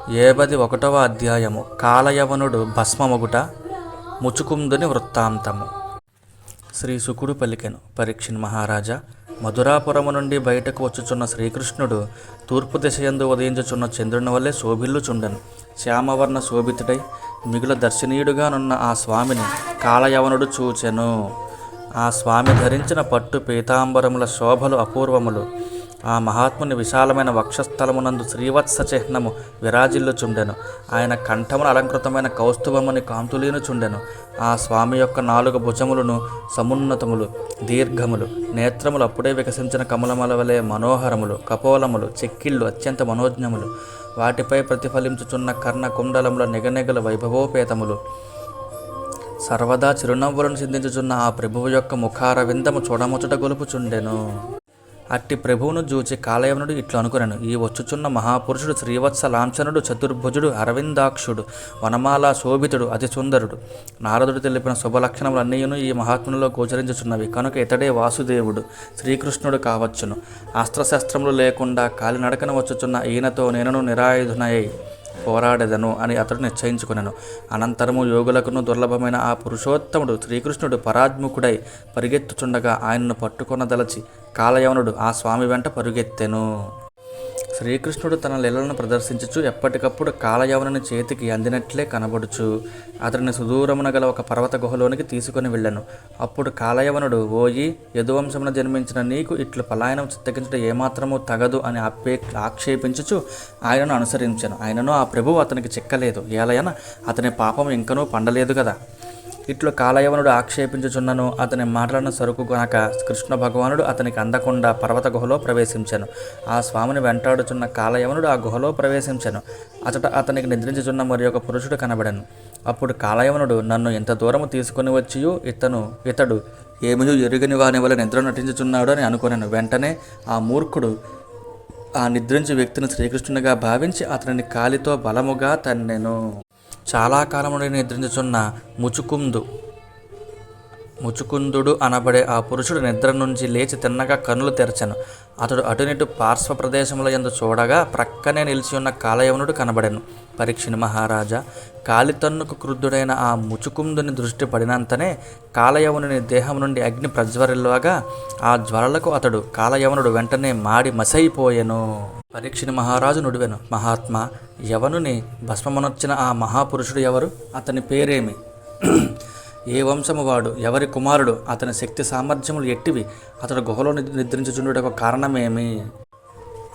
71వ అధ్యాయము కాలయవనుడు భస్మమగుట ముచుకుందుని వృత్తాంతము. శ్రీ శుకుడు పలికెను, పరీక్షిన్ మహారాజా, మధురాపురము నుండి బయటకు వచ్చుచున్న శ్రీకృష్ణుడు తూర్పు దిశయందు ఉదయించుచున్న చంద్రుని వల్లే శోభిల్లుచుండెను. శ్యామవర్ణ శోభితుడై మిగుల దర్శనీయుడుగానున్న ఆ స్వామిని కాలయవనుడు చూచెను. ఆ స్వామి ధరించిన పట్టు పీతాంబరముల శోభలు అపూర్వములు. ఆ మహాత్ముని విశాలమైన వక్షస్థలమునందు శ్రీవత్స చిహ్నము విరాజిల్లుచుండెను. ఆయన కంఠమున అలంకృతమైన కౌస్తుభముని కాంతులీనుచుండెను. ఆ స్వామి యొక్క 4 భుజములను సమున్నతములు, దీర్ఘములు, నేత్రములు అప్పుడే వికసించిన కమలముల వలె మనోహరములు, కపోలములు, చెక్కిళ్ళు అత్యంత మనోజ్ఞములు. వాటిపై ప్రతిఫలించుచున్న కర్ణ కుండలముల నిగనిగల వైభవోపేతములు. సర్వదా చిరునవ్వులను చిందించుచున్న ఆ ప్రభువు యొక్క ముఖారవిందము చూడముచ్చట గొలుపుచుండెను. అట్టి ప్రభువును చూచి కాలయవనుడు ఇట్లు అనుకునెను, ఈ వచ్చుచున్న మహాపురుషుడు శ్రీవత్స లాంఛనుడు, చతుర్భుజుడు, అరవిందాక్షుడు, వనమాలా శోభితుడు, అతి సుందరుడు. నారదుడు తెలిపిన శుభలక్షణములన్నీయును ఈ మహాత్మునిలో గోచరించుచున్నవి కనుక ఇతడే వాసుదేవుడు, శ్రీకృష్ణుడు కావచ్చును. అస్త్రశస్త్రములు లేకుండా కాలినడకన వచ్చుచున్న ఈయనతో నేనును నిరాయుధునై పోరాడెదను అని అతడు నిశ్చయించుకునెను. అనంతరము యోగులకును దుర్లభమైన ఆ పురుషోత్తముడు శ్రీకృష్ణుడు పరాజ్ముఖుడై పరిగెత్తుచుండగా ఆయనను పట్టుకొనదలచి కాలయవనుడు ఆ స్వామి వెంట పరుగెత్తెను. శ్రీకృష్ణుడు తన లీలలను ప్రదర్శించుచు ఎప్పటికప్పుడు కాలయవనుని చేతికి అందినట్లే కనబడుచు అతడిని సుదూరమున గల ఒక పర్వత గుహలోనికి తీసుకుని వెళ్ళెను. అప్పుడు కాలయవనుడు, ఓయి, యదువంశమున జన్మించిన నీకు ఇట్లు పలాయనం చిత్తగించడం ఏమాత్రమూ తగదు అని ఆక్షేపించుచు ఆయనను అనుసరించెను. ఆయనను ఆ ప్రభువు అతనికి చిక్కలేదు, ఏలయన అతని పాపం ఇంకనూ పండలేదు కదా. ఇట్లు కాలయవనుడు ఆక్షేపించుచున్నను అతని మాటలను సరుకు గనక కృష్ణ భగవానుడు అతనికి అందకుండా పర్వత గుహలో ప్రవేశించెను. ఆ స్వామిని వెంటాడుచున్న కాలయవనుడు ఆ గుహలో ప్రవేశించెను. అతనికి నిద్రించుచున్న మరి ఒక పురుషుడు కనబడెను. అప్పుడు కాలయవనుడు, నన్ను ఇంత దూరము తీసుకుని వచ్చియు ఇతడు ఏమియూ ఎరుగని వాని వల్ల నిద్ర నటించుచున్నాడు అని అనుకునేను. వెంటనే ఆ మూర్ఖుడు ఆ నిద్రించు వ్యక్తిని శ్రీకృష్ణునిగా భావించి అతనిని కాలితో బలముగా తన్నెను. చాలా కాలము నుండి నిద్రించుచున్న ముచుకుందుడు అనబడే ఆ పురుషుడు నిద్ర నుంచి లేచి తిన్నగా కన్నులు తెరచెను. అతడు అటునిటు పార్శ్వ ప్రదేశముల యందు చూడగా ప్రక్కనే నిలిచి ఉన్న కాలయవనుడు కనబడెను. పరీక్షిని మహారాజా, కాలితన్నుకు క్రుద్ధుడైన ఆ ముచుకుందుని దృష్టి పడినంతనే కాలయవనుని దేహం నుండి అగ్ని ప్రజ్వరిల్లుగా ఆ జ్వరలకు అతడు కాలయవనుడు వెంటనే మాడి మసైపోయెను. పరీక్షిని మహారాజు నుడివెను, మహాత్మా, యవనుని భస్మమునొచ్చిన ఆ మహాపురుషుడు ఎవరు? అతని పేరేమి? ఏ వంశము వాడు? ఎవరి కుమారుడు? అతని శక్తి సామర్థ్యములు ఎట్టివి? అతడు గుహలో నిద్రించుచుండుటకు కారణమేమి?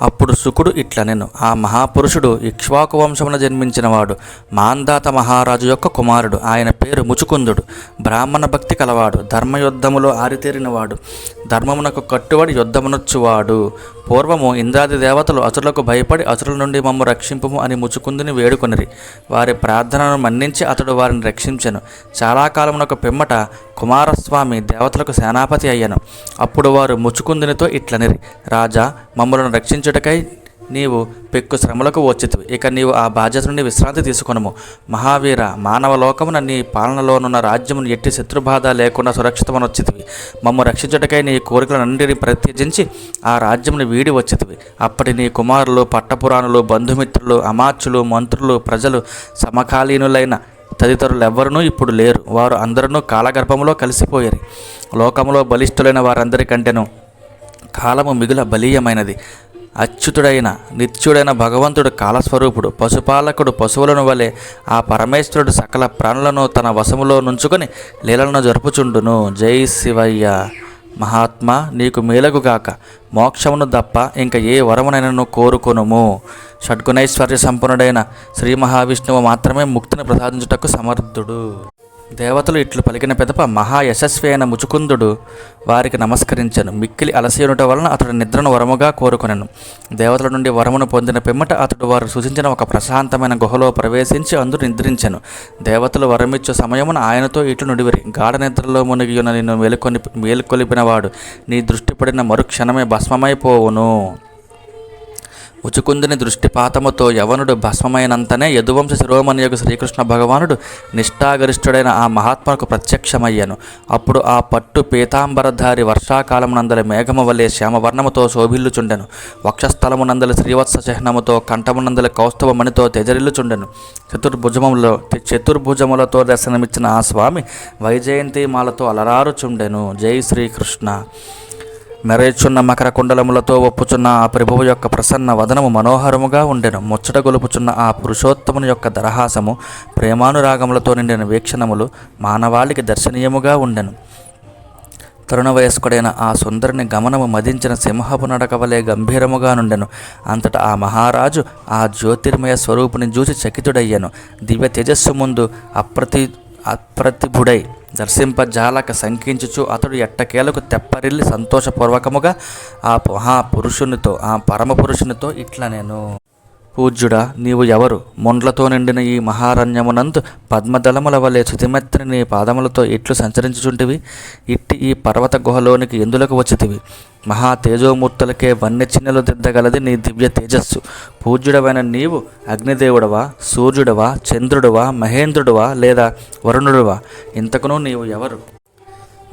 అప్పుడు శుకుడు ఇట్లనెను, ఆ మహాపురుషుడు ఇక్ష్వాకు వంశమున జన్మించినవాడు, మాంధాత మహారాజు యొక్క కుమారుడు. ఆయన పేరు ముచుకుందుడు. బ్రాహ్మణ భక్తి కలవాడు, ధర్మయుద్ధములో ఆరితేరినవాడు, ధర్మమునకు కట్టుబడి యుద్ధమునొచ్చువాడు. పూర్వము ఇంద్రాది దేవతలు అసురులకు భయపడి అసురుల నుండి మమ్ము రక్షింపుము అని ముచుకుందుని వేడుకొనిరి. వారి ప్రార్థనను మన్నించి అతడు వారిని రక్షించెను. చాలా కాలమునకు పిమ్మట కుమారస్వామి దేవతలకు సేనాపతి అయ్యను. అప్పుడు వారు ముచుకుందునితో ఇట్లనిరి, రాజా, మమ్మలను రక్షించుటకై నీవు పెక్కు శ్రమలకు వచ్చితివి. ఇక నీవు ఆ బాధ్యత నుండి విశ్రాంతి తీసుకొనుము. మహావీర, మానవ లోకమున నీ పాలనలోనున్న రాజ్యమును ఎట్టి శత్రుబాధ లేకుండా సురక్షితమనొచ్చితివి. మమ్ము రక్షించుటకై నీ కోరికలన్నింటినీ ప్రత్యజించి ఆ రాజ్యమును వీడి వచ్చితివి. అప్పటి నీ కుమారులు, పట్టపురాణులు, బంధుమిత్రులు, అమాత్యులు, మంత్రులు, ప్రజలు, సమకాలీనులైన తదితరులెవ్వరూ ఇప్పుడు లేరు. వారు అందరూ కాలగర్భములో కలిసిపోయారు. లోకములో బలిష్ఠులైన వారందరికంటేను కాలము మిగుల బలీయమైనది. అచ్యుతుడైన నిత్యుడైన భగవంతుడు కాలస్వరూపుడు. పశుపాలకుడు పశువులను వలె ఆ పరమేశ్వరుడు సకల ప్రాణులను తన వశములో నుంచుకొని లీలలను జరుపుచుండును. జై శివయ్య. మహాత్మా, నీకు మేలగుగాక. మోక్షమును తప్ప ఇంక ఏ వరమునైనను కోరుకొనుము. షడ్గుణైశ్వర్య సంపన్నుడైన శ్రీ మహావిష్ణువు మాత్రమే ముక్తిని ప్రసాదించుటకు సమర్థుడు. దేవతలు ఇట్లు పలికిన పిదప మహాయశస్వి అయిన ముచుకుందుడు వారికి నమస్కరించెను. మిక్కిలి అలసియునుట వలన అతడు నిద్రను వరముగా కోరుకొనెను. దేవతల నుండి వరమును పొందిన పిమ్మట అతడు వారు సూచించిన ఒక ప్రశాంతమైన గుహలో ప్రవేశించి అందుకు నిద్రించెను. దేవతలు వరమిచ్చు సమయమున ఆయనతో ఇట్లు నుడివిరి, గాఢ నిద్రలో మునిగియున్న నిన్ను మేలుకొలిపినవాడు నీ దృష్టి పడిన మరుక్షణమే భస్మమైపోవును. ముచుకుందుని దృష్టిపాతముతో యవనుడు భస్మమైనంతనే యదువంశ శిరోమణియగు శ్రీకృష్ణ భగవానుడు నిష్ఠాగరిష్ఠుడైన ఆ మహాత్మకు ప్రత్యక్షమయ్యను. అప్పుడు ఆ పట్టు పీతాంబరధారి వర్షాకాలమునందలి మేఘము వలె శ్యామవర్ణముతో శోభిల్లుచుండెను. వక్షస్థలమునందలి శ్రీవత్స చిహ్నముతో కంఠమునందలి కౌస్తుభమణితో తెజరిల్లుచుండెను. చతుర్భుజములతో దర్శనమిచ్చిన ఆ స్వామి వైజయంతి మాలతో అలరారుచుండెను. జై శ్రీకృష్ణ. మెరేచున్న మకర కుండలములతో ఒప్పుచున్న ఆ ప్రభువు యొక్క ప్రసన్న వదనము మనోహరముగా ఉండెను. ముచ్చట గొలుపుచున్న ఆ పురుషోత్తముని యొక్క దరహాసము ప్రేమానురాగములతో నిండిన వీక్షణములు మానవాళికి దర్శనీయముగా ఉండెను. తరుణ వయస్కుడైన ఆ సుందరిని గమనము మదించిన సింహపు నడక వలె గంభీరముగా నుండెను. అంతటా ఆ మహారాజు ఆ జ్యోతిర్మయ స్వరూపుని చూసి చకితుడయ్యను. దివ్య తేజస్సు ముందు అప్రతిభుడై దర్శింపజాలక శంకించుచు అతడు ఎట్టకేలకు తెప్పరిల్లి సంతోషపూర్వకముగా ఆ మహాపురుషునితో ఆ పరమపురుషునితో ఇట్లా నేను పూజ్యుడా, నీవు ఎవరు? ముండ్లతో నిండిన ఈ మహారణ్యమునందు పద్మదళముల వలె శుతిమెత్తని నీ పాదములతో ఇట్లు సంచరించుచుంటివి. ఇట్టి ఈ పర్వత గుహలోనికి ఎందులకు వచ్చితివి? మహా తేజోమూర్తులకే వన్య చిన్నెలు దిద్దగలది నీ దివ్య తేజస్సు. పూజ్యుడవైన నీవు అగ్నిదేవుడవా, సూర్యుడవా, చంద్రుడువా, మహేంద్రుడువా లేదా వరుణుడువా? ఇంతకును నీవు ఎవరు?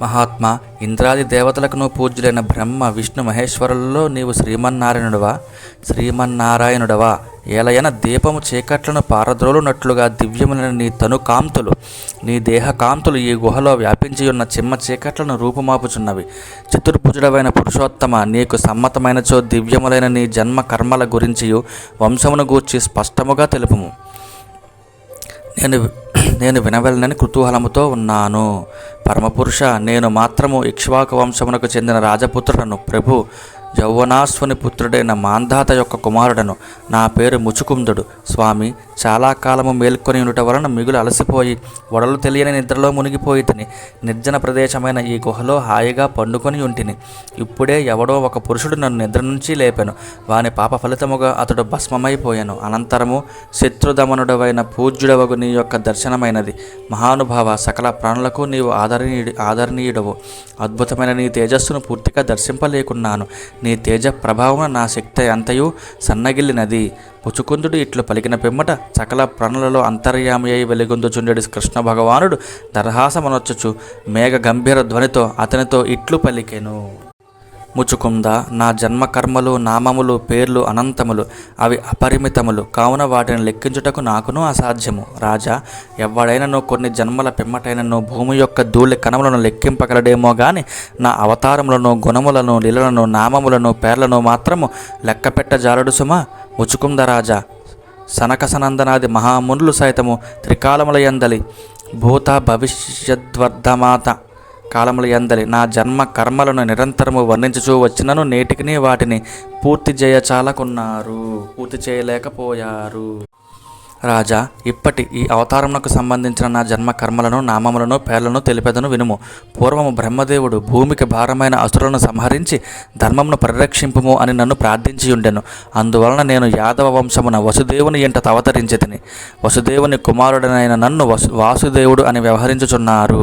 మహాత్మా, ఇంద్రాది దేవతలకును పూజ్యులైన బ్రహ్మ విష్ణు మహేశ్వరులలో నీవు శ్రీమన్నారాయణుడవా? ఏలయన దీపము చీకట్లను పారద్రోలునట్లుగా దివ్యములైన నీ తనుకాంతులు, నీ దేహకాంతులు ఈ గుహలో వ్యాపించియున్న చిమ్మ చీకట్లను రూపుమాపుచున్నవి. చతుర్భుజుడవైన పురుషోత్తమ, నీకు సమ్మతమైనచో దివ్యములైన నీ జన్మ కర్మల గురించియు వంశమును గూర్చి స్పష్టముగా తెలుపుము. నేను వినవలనని కుతూహలముతో ఉన్నాను. పరమపురుష, నేను మాత్రము ఇక్ష్వాకు వంశమునకు చెందిన రాజపుత్రుడను. ప్రభు, యౌవనాశ్వని పుత్రుడైన మాంధాత యొక్క కుమారుడను. నా పేరు ముచుకుందుడు. స్వామి, చాలా కాలము మేల్కొని ఉండుట వలన మిగులు అలసిపోయి వడలు తెలియని నిద్రలో మునిగిపోయి తిని నిర్జన ప్రదేశమైన ఈ గుహలో హాయిగా పండుకొని ఉంటిని. ఇప్పుడే ఎవడో ఒక పురుషుడు నన్ను నిద్ర నుంచి లేపెను. వాని పాప ఫలితముగా అతడు భస్మమైపోయాను. అనంతరము శత్రుదమనుడవైన పూజ్యుడవగు నీ యొక్క దర్శనమైనది. మహానుభావ, సకల ప్రాణులకు నీవు ఆదరణీయుడవు. అద్భుతమైన నీ తేజస్సును పూర్తిగా దర్శింపలేకున్నాను. నీ తేజ ప్రభావం నా శక్తి అంతయు సన్నగిల్లినది. ముచుకుందుడు ఇట్లు పలికిన పిమ్మట సకల ప్రాణులలో అంతర్యామి అయి వెలుగొందుచుండెడు కృష్ణ భగవానుడు దరహాసమనొచ్చుచు మేఘ గంభీర ధ్వనితో అతనితో ఇట్లు పలికెను. ముచుకుంద, నా జన్మకర్మలు, నామములు, పేర్లు అనంతములు, అవి అపరిమితములు. కావున వాటిని లెక్కించుటకు నాకును అసాధ్యము. రాజా, ఎవడైనను కొన్ని జన్మల పిమ్మటైనను భూమి యొక్క ధూళి కణములను లెక్కింపగలడేమో గాని నా అవతారములను, గుణములను, లీలలను, నామములను, పేర్లను మాత్రము లెక్కపెట్టజాలడు సుమా. ముచుకుంద రాజా, సనకసనందనాది మహామునులు సైతము త్రికాలముల యందలి భూత భవిష్యద్వర్ధమాత కాలముల యందలి నా జన్మ కర్మలను నిరంతరము వర్ణించుచూ వచ్చినను నేటికి వాటిని పూర్తి చేయలేకపోయారు. రాజా, ఇప్పటి ఈ అవతారమునకు సంబంధించిన నా జన్మ కర్మలను, నామములను, పేర్లను తెలిపెదను వినుము. పూర్వము బ్రహ్మదేవుడు భూమికి భారమైన అసురులను సంహరించి ధర్మమును పరిరక్షింపుము అని నన్ను ప్రార్థించియుండెను. అందువలన నేను యాదవ వంశమున వసుదేవుని ఇంట అవతరించితిని. వసుదేవుని కుమారుడనైన నన్ను వాసుదేవుడు అని వ్యవహరించుచున్నారు.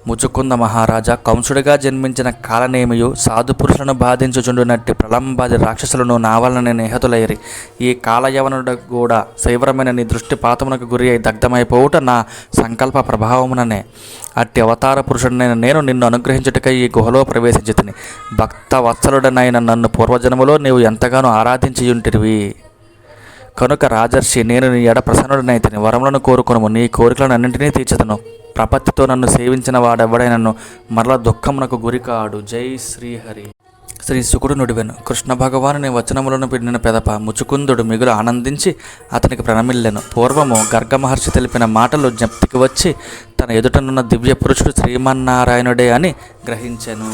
ముచుకుంద మహారాజా, కంసుడిగా జన్మించిన కాలనేమియు సాధుపురుషులను బాధించుచుండునట్టి ప్రళంబాది రాక్షసులను నా వలన నిహతులైరి. ఈ కాలయవనుడు కూడా శైవరమైన నీ దృష్టిపాతమునకు గురి అయి దగ్ధమైపోవుట నా సంకల్ప ప్రభావముననే. అట్టి అవతార పురుషుడనైన నేను నిన్ను అనుగ్రహించుటకై ఈ గుహలో ప్రవేశించితిని. భక్త వత్సలుడనైన నన్ను పూర్వజన్మలో నీవు ఎంతగానో ఆరాధించియుంటివి. కనుక రాజర్షి, నేను నీ ఎడ ప్రసన్నుడనైతిని. వరములను కోరుకొనుము, నీ కోరికలను అన్నింటినీ తీర్చుదును. ప్రపత్తితో నన్ను సేవించిన వాడెవడైనను మరల దుఃఖమునకు గురికాడు. జై శ్రీహరి. శ్రీ శుకుడు నుడివెను. కృష్ణ భగవానుని వచనములను పిడిన పెదప ముచుకుందుడు మిగులు ఆనందించి అతనికి ప్రణమిల్లెను. పూర్వము గర్గ మహర్షి తెలిపిన మాటలు జ్ఞప్తికి వచ్చి తన ఎదుటనున్న దివ్య పురుషుడు శ్రీమన్నారాయణుడే అని గ్రహించెను.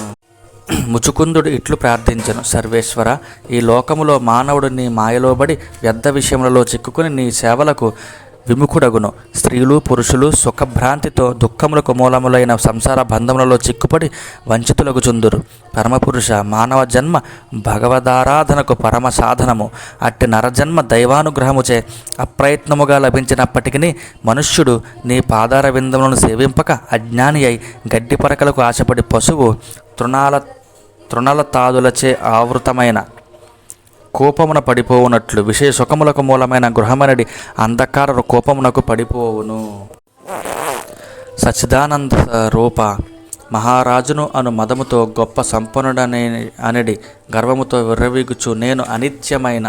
ముచుకుందుడు ఇట్లు ప్రార్థించెను. సర్వేశ్వర, ఈ లోకములో మానవుడు నీ మాయలోబడి వ్యర్థ విషయములలో చిక్కుకుని నీ సేవలకు విముఖుడగును. స్త్రీలు, పురుషులు సుఖభ్రాంతితో దుఃఖములకు మూలములైన సంసార బంధములలో చిక్కుపడి వంచితులగుచుందురు. పరమపురుష, మానవ జన్మ భగవదారాధనకు పరమ సాధనము. అట్టి నరజన్మ దైవానుగ్రహముచే అప్రయత్నముగా లభించినప్పటికీ మనుష్యుడు నీ పాదార విందములను సేవింపక అజ్ఞాని అయి గడ్డి పరకలకు ఆశపడి పశువు తృణాల తాదులచే ఆవృతమైన కోపమున పడిపోవునట్లు విషయ సుఖములకు మూలమైన గృహమనడి అంధకార కోపమునకు పడిపోవును. సచ్చిదానంద రూప మహారాజును అను మదముతో గొప్ప సంపన్నుడనే అనడి గర్వముతో విర్రవీగుచు నేను అనిత్యమైన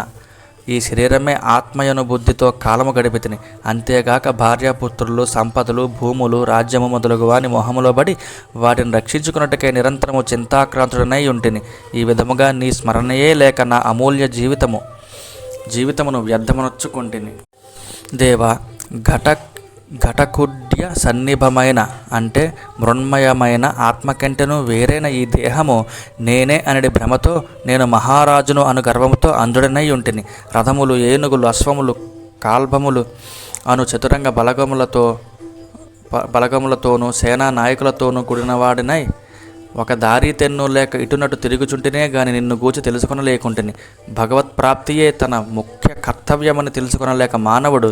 ఈ శరీరమే ఆత్మయను బుద్ధితో కాలము గడిపితిని. అంతేగాక భార్యాపుత్రులు, సంపదలు, భూములు, రాజ్యము మొదలగు వాని మోహములో పడి వాటిని రక్షించుకున్నట్టుకై నిరంతరము చింతాక్రాంతుడనై ఉంటిని. ఈ విధముగా నీ స్మరణయే లేక నా అమూల్య జీవితమును వ్యర్థమనొచ్చుకుంటుని. దేవా, ఘటకుడ్య సన్నిభమైన అంటే మృణ్మయమైన ఆత్మకంటెను వేరైన ఈ దేహము నేనే అనడి భ్రమతో నేను మహారాజును అను గర్వముతో అంధుడనై ఉంటిని. రథములు, ఏనుగులు, అశ్వములు, కాల్బములు అను చతురంగ బలగములతోనూ సేనా నాయకులతోనూ కూడినవాడినై ఒక దారి తెన్ను లేక ఇటునటు తిరుగుచుంటేనే గాని నిన్ను గూర్చి తెలుసుకొనలేకుంటుని. భగవత్ప్రాప్తియే తన ముఖ్య కర్తవ్యమని తెలుసుకొనలేక మానవుడు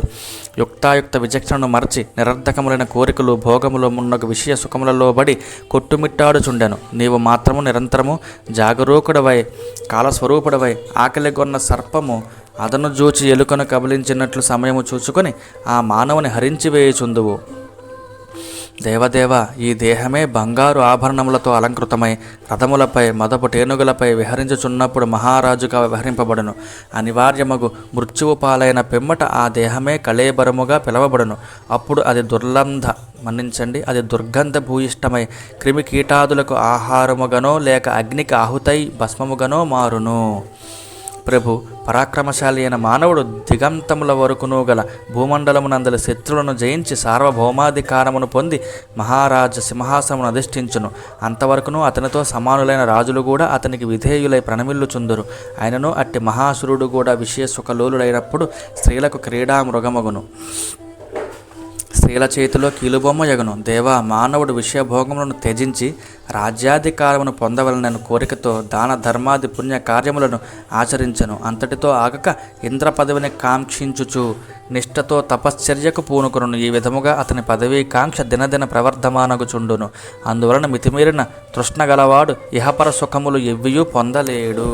యుక్తాయుక్త విచక్షణను మరచి నిరర్ధకములైన కోరికలు, భోగములు మున్నగు విషయ సుఖములలో బడి కొట్టుమిట్టాడుచుండెను. నీవు మాత్రము నిరంతరము జాగరూకుడవై కాలస్వరూపుడవై ఆకలిగొన్న సర్పము అదను జూచి ఎలుకను కబలించినట్లు సమయము చూచుకొని ఆ మానవుని హరించివేయుచుందువు. దేవదేవ, ఈ దేహమే బంగారు ఆభరణములతో అలంకృతమై రథములపై మదపు టేనుగులపై విహరించుచున్నప్పుడు మహారాజుగా వ్యవహరింపబడును. అనివార్యమగు మృత్యువు పాలైన పిమ్మట ఆ దేహమే కళేబరముగా పిలవబడును. అప్పుడు అది అది దుర్గంధ భూయిష్టమై క్రిమి కీటాదులకు ఆహారముగానో లేక అగ్నికి ఆహుతై భస్మముగానో మారును. ప్రభు, పరాక్రమశాలి అయిన మానవుడు దిగంతముల వరకును గల భూమండలమునందలి శత్రువులను జయించి సార్వభౌమాధికారమును పొంది మహారాజ సింహాసనమును అధిష్ఠించును. అంతవరకును అతనితో సమానులైన రాజులు కూడా అతనికి విధేయులై ప్రణమిల్లుచుందురు. ఆయనను అట్టి మహాసురుడు కూడా విషయ సుఖలోలుడైనప్పుడు స్త్రీలకు క్రీడా మృగమగును, స్త్రీల చేతిలో కీలుబొమ్మ యగును. దేవా, మానవుడు విషయభోగములను త్యజించి రాజ్యాధికారమును పొందవలనని కోరికతో దాన ధర్మాది పుణ్య కార్యములను ఆచరించను. అంతటితో ఆగక ఇంద్ర పదవిని కాంక్షించుచు నిష్ఠతో తపశ్చర్యకు పూనుకొను. ఈ విధముగా అతని పదవీ కాంక్ష దినదిన ప్రవర్ధమానగుచుండును. అందువలన మితిమీరిన తృష్ణ గలవాడు ఇహపర సుఖములు ఎవ్వియూ పొందలేడు.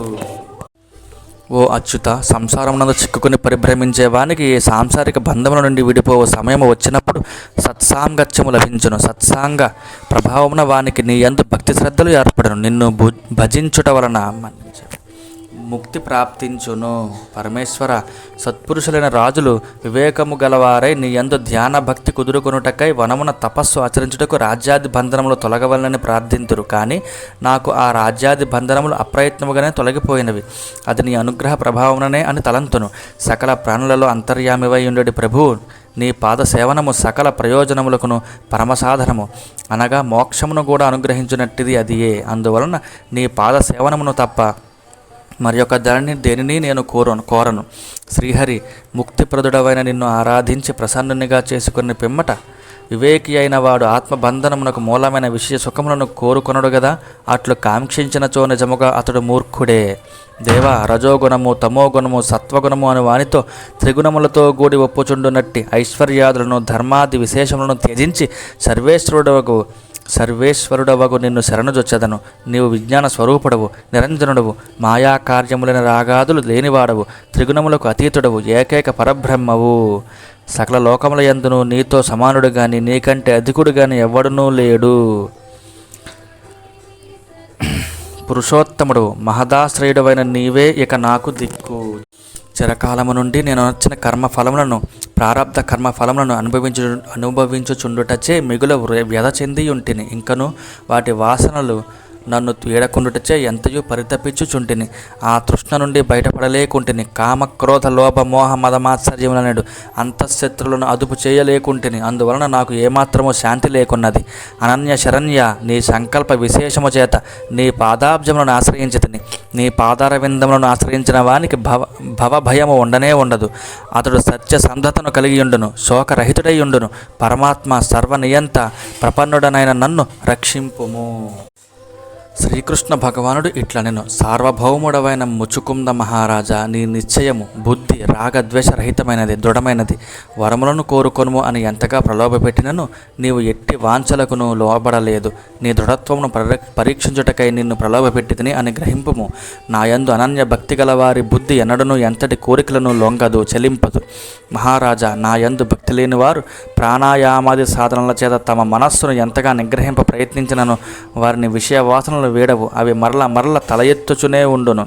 ఓ అచ్యుత, సంసారమునందు చిక్కుకుని పరిభ్రమించే వానికి ఈ సాంసారిక బంధముల నుండి విడిపోవు సమయము వచ్చినప్పుడు సత్సాంగత్యము లభించును. సత్సాంగ ప్రభావమున వానికి నీ యందు భక్తి శ్రద్ధలు ఏర్పడను. నిన్ను భజించుట వలన ముక్తి ప్రాప్తించును. పరమేశ్వర, సత్పురుషులైన రాజులు వివేకము గలవారై నీ యందు ధ్యాన భక్తి కుదురుకొనుటకై వనమున తపస్సు ఆచరించుటకు రాజ్యాది బంధనములు తొలగవలనని ప్రార్థింతురు. కానీ నాకు ఆ రాజ్యాది బంధనములు అప్రయత్నముగానే తొలగిపోయినవి. అది నీ అనుగ్రహ ప్రభావముననే అని తలంతును. సకల ప్రాణులలో అంతర్యామివై ఉండేటి ప్రభువు, నీ పాద సేవనము సకల ప్రయోజనములకును పరమసాధనము అనగా మోక్షమును కూడా అనుగ్రహించినట్టిది అదియే. అందువలన నీ పాద సేవనమును తప్ప మరి యొక్క దేనిని నేను కోరను. శ్రీహరి, ముక్తిప్రదుడవైన నిన్ను ఆరాధించి ప్రసన్నునిగా చేసుకుని పిమ్మట వివేకి అయిన వాడు ఆత్మబంధనమునకు మూలమైన విషయ సుఖములను కోరుకొనడు గదా. అట్లు కాంక్షించినచో నిజముగా అతడు మూర్ఖుడే. దేవ, రజోగుణము, తమోగుణము, సత్వగుణము అని వానితో త్రిగుణములతో కూడి ఒప్పుచుండునట్టి ఐశ్వర్యాదులను ధర్మాది విశేషములను త్యజించి సర్వేశ్వరుడవగు నిన్ను శరణుజొచ్చెదను. నీవు విజ్ఞాన స్వరూపుడవు, నిరంజనుడవు, మాయా కార్యములైన రాగాదులు లేనివాడవు, త్రిగుణములకు అతీతుడవు, ఏకైక పరబ్రహ్మవు. సకల లోకముల యందును నీతో సమానుడు గాని నీకంటే అధికుడు గాని ఎవ్వడునూ లేడు. పురుషోత్తముడు, మహదాశ్రయుడవైన నీవే ఇక నాకు దిక్కు. చిరకాలము నుండి నేను నచ్చిన కర్మఫలములను ప్రారబ్ధ కర్మఫలములను అనుభవించుచుండుటచే మిగుల వ్యధ చెంది ఉంటిని. ఇంకను వాటి వాసనలు నన్ను వీడకుండుటచే ఎంతయో పరితపించుచుంటిని. ఆ తృష్ణ నుండి బయటపడలేకుంటిని. కామక్రోధ లోభ మోహ మదమాత్సర్యములనేడు అంతఃశత్రులను అదుపు చేయలేకుంటిని. అందువలన నాకు ఏమాత్రమూ శాంతి లేకున్నది. అనన్య శరణ్య, నీ సంకల్ప విశేషము చేత నీ పాదాబ్జములను ఆశ్రయించితిని. నీ పాదారవిందములను ఆశ్రయించిన వానికి భవభయము ఉండనే ఉండదు. అతడు సత్యసంధతను కలిగి ఉండును, శోకరహితుడై ఉండును. పరమాత్మ సర్వనియంత ప్రపన్నుడనైన నన్ను రక్షింపుము. శ్రీకృష్ణ భగవానుడు ఇట్లనెను, సార్వభౌముడవైన ముచుకుంద మహారాజా, నీ నిశ్చయము బుద్ధి రాగద్వేషరహితమైనది, దృఢమైనది. వరములను కోరుకొనుము అని ఎంతగా ప్రలోభపెట్టినను నీవు ఎట్టి వాంఛలకును లోబడలేదు. నీ దృఢత్వమును పరీక్షించుటకై నిన్ను ప్రలోభపెట్టితిని అని గ్రహింపుము. నాయందు అనన్య భక్తి గల వారి బుద్ధి ఎన్నడను ఎంతటి కోరికలను లొంగదు, చెలింపదు. మహారాజా, నాయందు భక్తి లేని వారు ప్రాణాయామాది సాధనల చేత తమ మనస్సును ఎంతగా నిగ్రహింప ప్రయత్నించినను వారిని విషయవాసనలు వీడవు. అవి మరల తల ఎత్తుచునే ఉండును.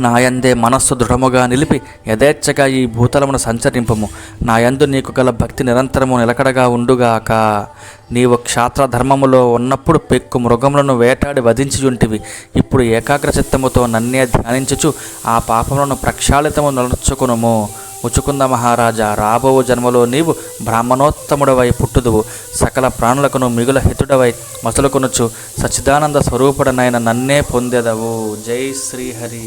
నాయందే మనస్సు దృఢముగా నిలిపి యథేచ్ఛగా ఈ భూతలమును సంచరింపము. నాయందు నీకు గల భక్తి నిరంతరము నిలకడగా ఉండుగాక. నీవు క్షాత్రధర్మములో ఉన్నప్పుడు పెక్కు మృగములను వేటాడి వధించుచుంటివి. ఇప్పుడు ఏకాగ్రచిత్తముతో నన్నే ధ్యానించుచు ఆ పాపములను ప్రక్షాళితము నలుచుకునుము. ముచుకుంద మహారాజా, రాబో జన్మలో నీవు బ్రాహ్మణోత్తముడవై పుట్టుదువు. సకల ప్రాణులకును మిగుల హితుడవై మసలుకొనుచు సచ్చిదానంద స్వరూపుడనైన నన్నే పొందెదవు. జై శ్రీహరి.